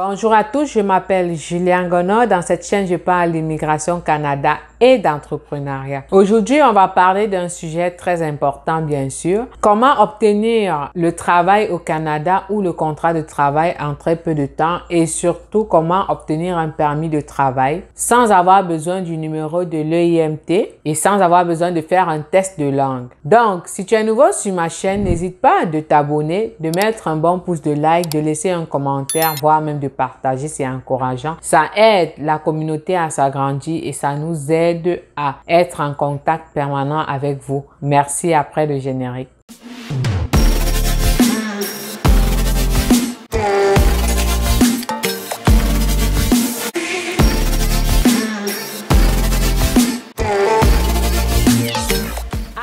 Bonjour à tous, je m'appelle Julien Gonod. Dans cette chaîne, je parle d'immigration Canada et d'entrepreneuriat. Aujourd'hui, on va parler d'un sujet très important, bien sûr. Comment obtenir le travail au Canada ou le contrat de travail en très peu de temps et surtout comment obtenir un permis de travail sans avoir besoin du numéro de l'EIMT et sans avoir besoin de faire un test de langue. Donc, si tu es nouveau sur ma chaîne, n'hésite pas de t'abonner, de mettre un bon pouce de like, de laisser un commentaire, voire même de partager, c'est encourageant. Ça aide la communauté à s'agrandir et ça nous aide à être en contact permanent avec vous. Merci après le générique.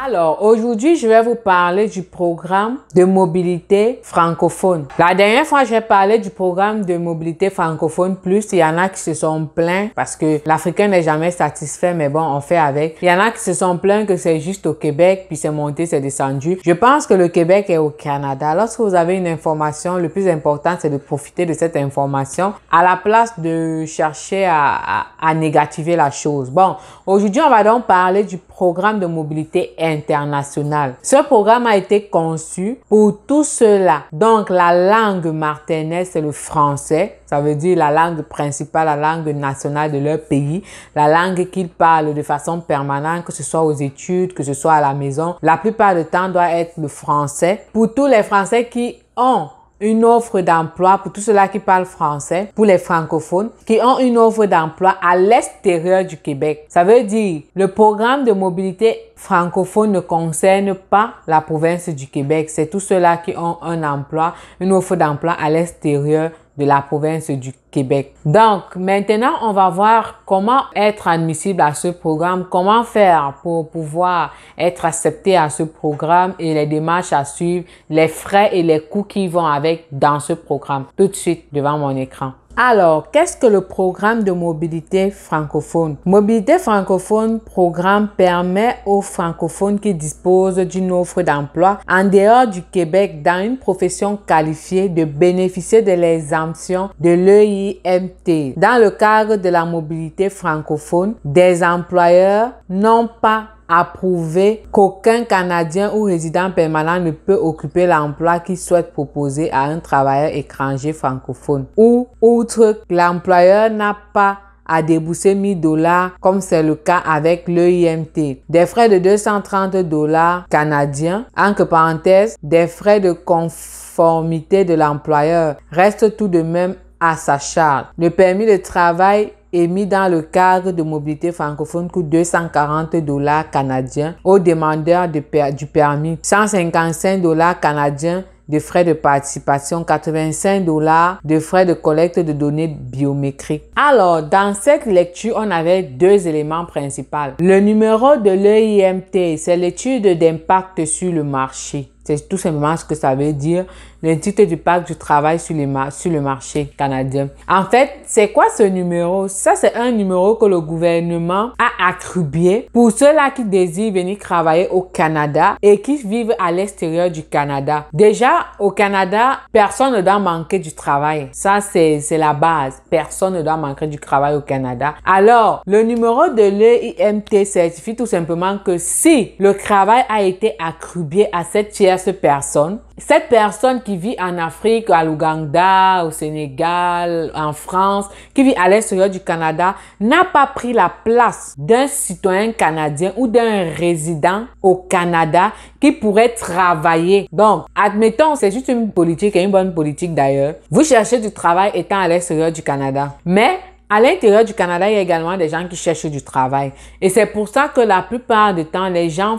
Alors, aujourd'hui, je vais vous parler du programme de mobilité francophone. La dernière fois, j'ai parlé du programme de mobilité francophone plus. Il y en a qui se sont plaints parce que l'Africain n'est jamais satisfait, mais bon, on fait avec. Il y en a qui se sont plaints que c'est juste au Québec, puis c'est monté, c'est descendu. Je pense que le Québec est au Canada. Lorsque vous avez une information, le plus important, c'est de profiter de cette information à la place de chercher à négativer la chose. Bon, aujourd'hui, on va donc parler du programme de mobilité internationale. Ce programme a été conçu pour tout cela. Donc, la langue martinaise, c'est le français. Ça veut dire la langue principale, la langue nationale de leur pays. La langue qu'ils parlent de façon permanente, que ce soit aux études, que ce soit à la maison. La plupart du temps, doit être le français. Pour tous les Français qui ont une offre d'emploi, pour tous ceux-là qui parlent français, pour les francophones, qui ont une offre d'emploi à l'extérieur du Québec. Ça veut dire, le programme de mobilité francophone ne concerne pas la province du Québec. C'est tous ceux-là qui ont un emploi, une offre d'emploi à l'extérieur de la province du Québec. Donc, maintenant, on va voir comment être admissible à ce programme, comment faire pour pouvoir être accepté à ce programme et les démarches à suivre, les frais et les coûts qui vont avec dans ce programme. Tout de suite devant mon écran. Alors, qu'est-ce que le programme de mobilité francophone? Mobilité francophone programme permet aux francophones qui disposent d'une offre d'emploi en dehors du Québec dans une profession qualifiée de bénéficier de l'exemption de l'EIMT. Dans le cadre de la mobilité francophone, des employeurs n'ont pas approuvé qu'aucun Canadien ou résident permanent ne peut occuper l'emploi qu'il souhaite proposer à un travailleur étranger francophone. Ou, outre que l'employeur n'a pas à débourser 1 000 $ comme c'est le cas avec l'EIMT. Des frais de 230 $ canadiens, entre parenthèses, des frais de conformité de l'employeur restent tout de même à sa charge. Le permis de travail émis dans le cadre de mobilité francophone coûte 240 $ canadiens aux demandeurs du permis, 155 $ canadiens de frais de participation, 85 $ de frais de collecte de données biométriques. Alors, dans cette lecture, on avait deux éléments principaux. Le numéro de l'EIMT, c'est l'étude d'impact sur le marché. C'est tout simplement ce que ça veut dire, l'étude d'impact du travail sur le marché canadien. En fait, c'est quoi ce numéro? Ça, c'est un numéro que le gouvernement a attribué pour ceux-là qui désirent venir travailler au Canada et qui vivent à l'extérieur du Canada. Déjà, au Canada, personne ne doit manquer du travail. Ça, c'est la base. Personne ne doit manquer du travail au Canada. Alors, le numéro de l'EIMT certifie tout simplement que si le travail a été attribué à cette personne, cette personne qui vit en Afrique, à l'Ouganda, au Sénégal, en France, qui vit à l'extérieur du Canada, n'a pas pris la place d'un citoyen canadien ou d'un résident au Canada qui pourrait travailler. Donc, admettons, c'est juste une politique et une bonne politique d'ailleurs. Vous cherchez du travail étant à l'extérieur du Canada. Mais à l'intérieur du Canada, il y a également des gens qui cherchent du travail. Et c'est pour ça que la plupart du temps, les gens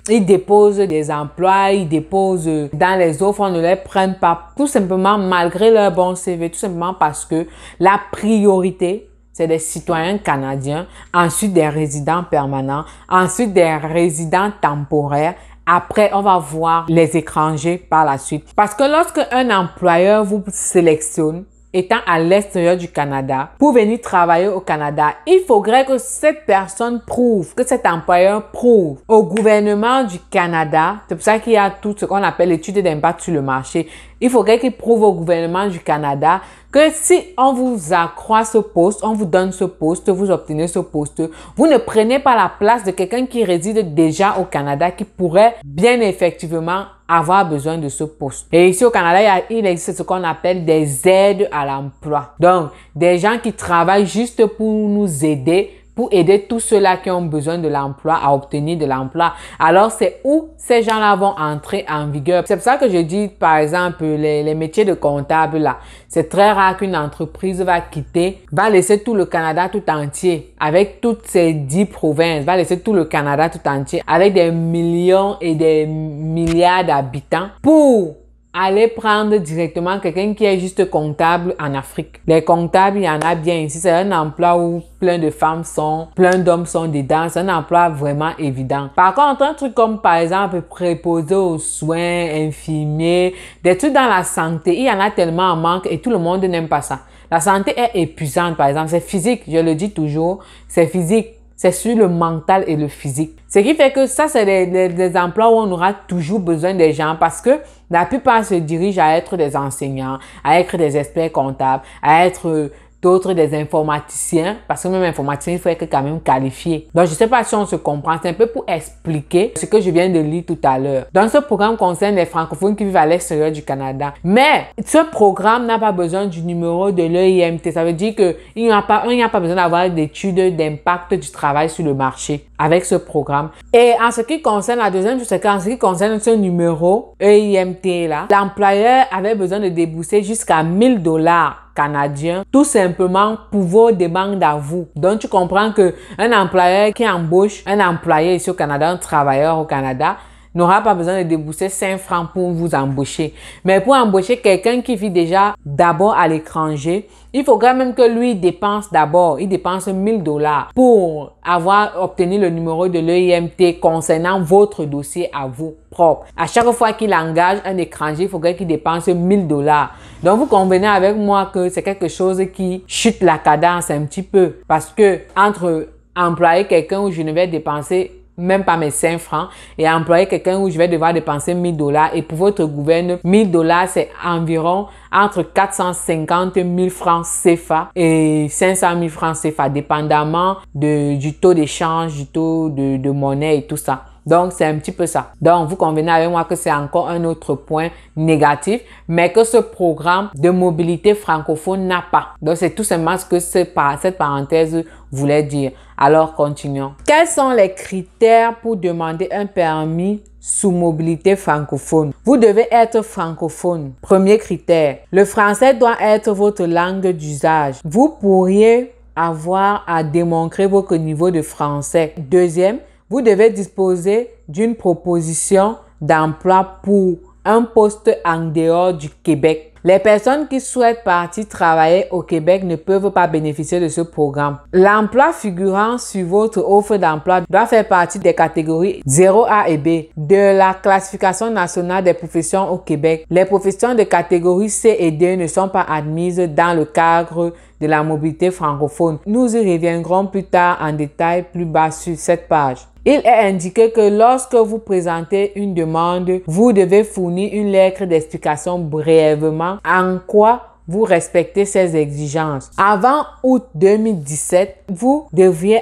ils déposent des emplois, ils déposent dans les offres, on ne les prenne pas. Tout simplement, malgré leur bon CV, tout simplement parce que la priorité, c'est des citoyens canadiens, ensuite des résidents permanents, ensuite des résidents temporaires. Après, on va voir les étrangers par la suite. Parce que lorsque un employeur vous sélectionne, étant à l'extérieur du Canada, pour venir travailler au Canada, il faudrait que cette personne prouve, que cet employeur prouve au gouvernement du Canada, c'est pour ça qu'il y a tout ce qu'on appelle l'étude d'impact sur le marché, il faudrait qu'il prouve au gouvernement du Canada que si on vous accroît ce poste, on vous donne ce poste, vous obtenez ce poste, vous ne prenez pas la place de quelqu'un qui réside déjà au Canada, qui pourrait bien effectivement avoir besoin de ce poste. Et ici au Canada, il existe ce qu'on appelle des aides à l'emploi. Donc, des gens qui travaillent juste pour nous aider, pour aider tous ceux-là qui ont besoin de l'emploi à obtenir de l'emploi. Alors, c'est où ces gens-là vont entrer en vigueur. C'est pour ça que je dis, par exemple, les métiers de comptable là. C'est très rare qu'une entreprise va laisser tout le Canada tout entier, avec toutes ces 10 provinces, va laisser tout le Canada tout entier, avec des millions et des milliards d'habitants pour aller prendre directement quelqu'un qui est juste comptable en Afrique. Les comptables, il y en a bien ici. C'est un emploi où plein d'hommes sont dedans. C'est un emploi vraiment évident. Par contre, un truc comme par exemple préposé aux soins, infirmier, des trucs dans la santé, il y en a tellement en manque et tout le monde n'aime pas ça. La santé est épuisante, par exemple. C'est physique, je le dis toujours, c'est physique. C'est sur le mental et le physique. Ce qui fait que ça, c'est des emplois où on aura toujours besoin des gens parce que la plupart se dirigent à être des enseignants, à être des experts comptables, à être d'autres des informaticiens, parce que même informaticien, il faut être quand même qualifié. Donc, je ne sais pas si on se comprend. C'est un peu pour expliquer ce que je viens de lire tout à l'heure. Donc, ce programme concerne les francophones qui vivent à l'extérieur du Canada. Mais, ce programme n'a pas besoin du numéro de l'EIMT. Ça veut dire qu'il n'y a pas besoin d'avoir d'études d'impact du travail sur le marché avec ce programme. Et en ce qui concerne la deuxième chose, c'est qu'en ce qui concerne ce numéro EIMT là, l'employeur avait besoin de débourser jusqu'à 1000 $ canadiens, tout simplement pour vos demandes à vous. Donc, tu comprends que un employeur qui embauche un employé ici au Canada, un travailleur au Canada, n'aura pas besoin de débourser 5 francs pour vous embaucher. Mais pour embaucher quelqu'un qui vit déjà d'abord à l'étranger, il faudra même que lui dépense d'abord. Il dépense 1000 $ pour avoir obtenu le numéro de l'EIMT concernant votre dossier à vous propre. À chaque fois qu'il engage un étranger, il faudrait qu'il dépense 1000 $. Donc, vous convenez avec moi que c'est quelque chose qui chute la cadence un petit peu. Parce que entre employer quelqu'un où je ne vais dépenser même pas mes 5 francs et employer quelqu'un où je vais devoir dépenser 1000 $ et pour votre gouvernement, 1000 $ c'est environ entre 450 000 francs CFA et 500 000 francs CFA, dépendamment du taux d'échange, du taux de monnaie et tout ça. Donc, c'est un petit peu ça. Donc, vous convenez avec moi que c'est encore un autre point négatif, mais que ce programme de mobilité francophone n'a pas. Donc, c'est tout simplement ce que cette parenthèse voulait dire. Alors, continuons. Quels sont les critères pour demander un permis sous mobilité francophone? Vous devez être francophone. Premier critère. Le français doit être votre langue d'usage. Vous pourriez avoir à démontrer votre niveau de français. Deuxième, vous devez disposer d'une proposition d'emploi pour un poste en dehors du Québec. Les personnes qui souhaitent partir travailler au Québec ne peuvent pas bénéficier de ce programme. L'emploi figurant sur votre offre d'emploi doit faire partie des catégories 0A et B de la classification nationale des professions au Québec. Les professions de catégorie C et D ne sont pas admises dans le cadre de la mobilité francophone. Nous y reviendrons plus tard en détail plus bas sur cette page. Il est indiqué que lorsque vous présentez une demande, vous devez fournir une lettre d'explication brièvement en quoi vous respectez ces exigences. Avant août 2017, vous devriez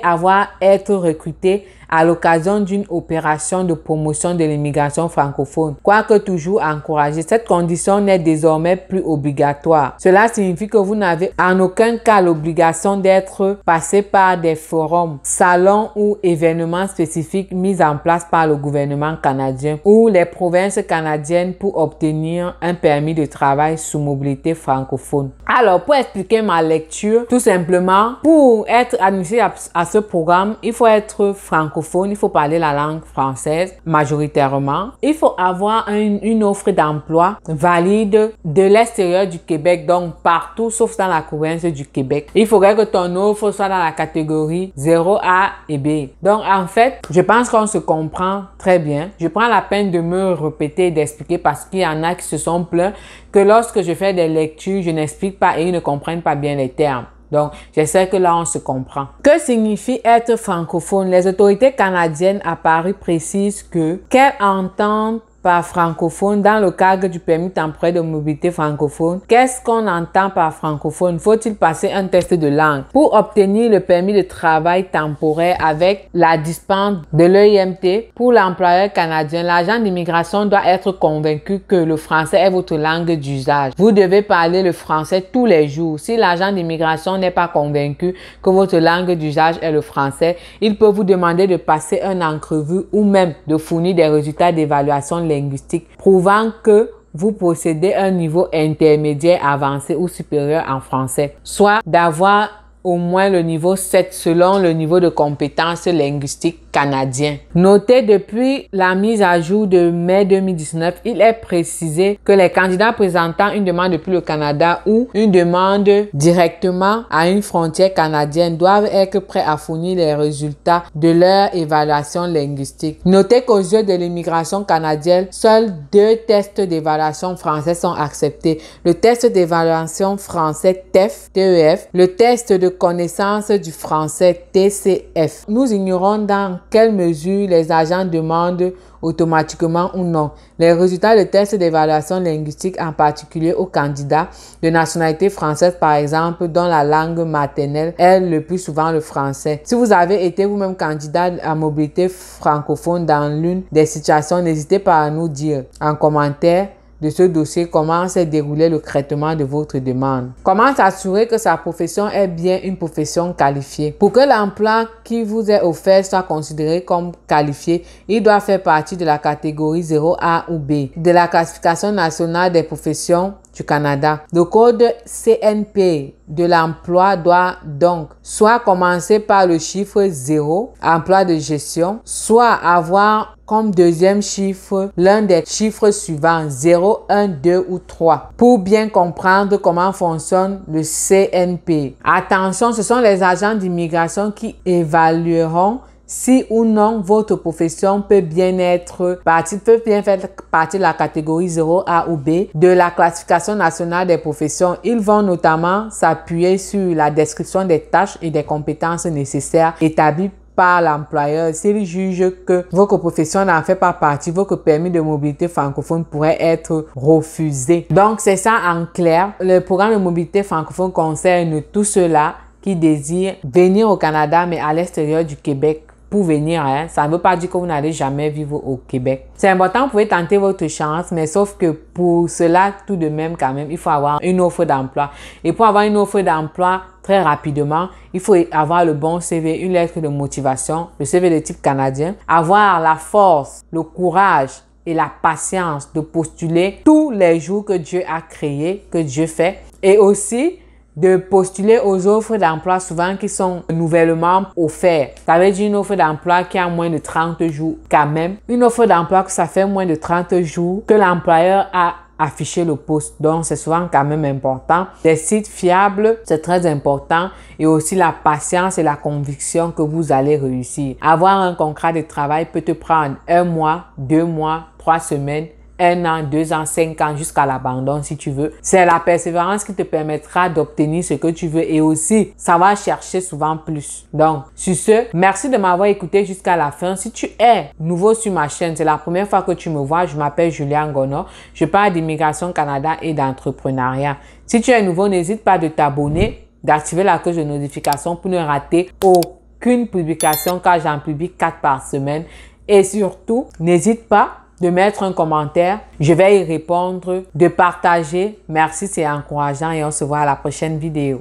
être recruté à l'occasion d'une opération de promotion de l'immigration francophone. Quoique toujours encouragé, cette condition n'est désormais plus obligatoire. Cela signifie que vous n'avez en aucun cas l'obligation d'être passé par des forums, salons ou événements spécifiques mis en place par le gouvernement canadien ou les provinces canadiennes pour obtenir un permis de travail sous mobilité francophone. Alors, pour expliquer ma lecture, tout simplement, pour être admis à ce programme, il faut être francophone. Il faut parler la langue française majoritairement. Il faut avoir une offre d'emploi valide de l'extérieur du Québec, donc partout sauf dans la province du Québec. Il faudrait que ton offre soit dans la catégorie 0A et B. Donc en fait, je pense qu'on se comprend très bien. Je prends la peine de me répéter et d'expliquer parce qu'il y en a qui se sont plaints que lorsque je fais des lectures, je n'explique pas et ils ne comprennent pas bien les termes. Donc, j'espère que là, on se comprend. Que signifie être francophone? Les autorités canadiennes à Paris précisent qu'elles entendent par francophone dans le cadre du permis temporaire de mobilité francophone. Qu'est-ce qu'on entend par francophone? Faut-il passer un test de langue? Pour obtenir le permis de travail temporaire avec la dispense de l'EIMT pour l'employeur canadien, l'agent d'immigration doit être convaincu que le français est votre langue d'usage. Vous devez parler le français tous les jours. Si l'agent d'immigration n'est pas convaincu que votre langue d'usage est le français, il peut vous demander de passer une entrevue ou même de fournir des résultats d'évaluation linguistique prouvant que vous possédez un niveau intermédiaire avancé ou supérieur en français, soit d'avoir au moins le niveau 7 selon le niveau de compétence linguistique canadien. Notez, depuis la mise à jour de mai 2019, il est précisé que les candidats présentant une demande depuis le Canada ou une demande directement à une frontière canadienne doivent être prêts à fournir les résultats de leur évaluation linguistique. Notez qu'aux yeux de l'immigration canadienne, seuls 2 tests d'évaluation français sont acceptés. Le test d'évaluation français TEF, le test de connaissance du français TCF. Nous ignorons dans quelle mesure les agents demandent automatiquement ou non les résultats de tests d'évaluation linguistique, en particulier aux candidats de nationalité française par exemple, dont la langue maternelle est le plus souvent le français. Si vous avez été vous-même candidat à mobilité francophone dans l'une des situations, n'hésitez pas à nous dire en commentaire de ce dossier comment s'est déroulé le traitement de votre demande. Comment s'assurer que sa profession est bien une profession qualifiée? Pour que l'emploi qui vous est offert soit considéré comme qualifié, il doit faire partie de la catégorie 0A ou B de la classification nationale des professions du Canada. Le code CNP de l'emploi doit donc soit commencer par le chiffre 0, emploi de gestion, soit avoir comme deuxième chiffre l'un des chiffres suivants, 0, 1, 2 ou 3, pour bien comprendre comment fonctionne le CNP. Attention, ce sont les agents d'immigration qui évalueront si ou non votre profession peut bien faire partie de la catégorie 0A ou B de la classification nationale des professions. Ils vont notamment s'appuyer sur la description des tâches et des compétences nécessaires établies par l'employeur. S'il juge que votre profession n'en fait pas partie, votre permis de mobilité francophone pourrait être refusé. Donc, c'est ça en clair. Le programme de mobilité francophone concerne tous ceux-là qui désirent venir au Canada, mais à l'extérieur du Québec. Pour venir, ça ne veut pas dire que vous n'allez jamais vivre au Québec. C'est important, vous pouvez tenter votre chance, mais sauf que pour cela, tout de même, quand même, il faut avoir une offre d'emploi. Et pour avoir une offre d'emploi très rapidement, il faut avoir le bon CV, une lettre de motivation, le CV de type canadien, avoir la force, le courage et la patience de postuler tous les jours que Dieu a créé, que Dieu fait, et aussi de postuler aux offres d'emploi souvent qui sont nouvellement offertes. Ça veut dire une offre d'emploi qui a moins de 30 jours quand même. Une offre d'emploi que ça fait moins de 30 jours que l'employeur a affiché le poste. Donc, c'est souvent quand même important. Des sites fiables, c'est très important. Et aussi la patience et la conviction que vous allez réussir. Avoir un contrat de travail peut te prendre 1 mois, 2 mois, 3 semaines, 1 an, 2 ans, 5 ans, jusqu'à l'abandon si tu veux. C'est la persévérance qui te permettra d'obtenir ce que tu veux et aussi savoir chercher souvent plus. Donc, sur ce, merci de m'avoir écouté jusqu'à la fin. Si tu es nouveau sur ma chaîne, c'est la première fois que tu me vois, je m'appelle Julia Ngono. Je parle d'immigration Canada et d'entrepreneuriat. Si tu es nouveau, n'hésite pas de t'abonner, d'activer la cloche de notification pour ne rater aucune publication car j'en publie 4 par semaine. Et surtout, n'hésite pas de mettre un commentaire, je vais y répondre, de partager. Merci, c'est encourageant et on se voit à la prochaine vidéo.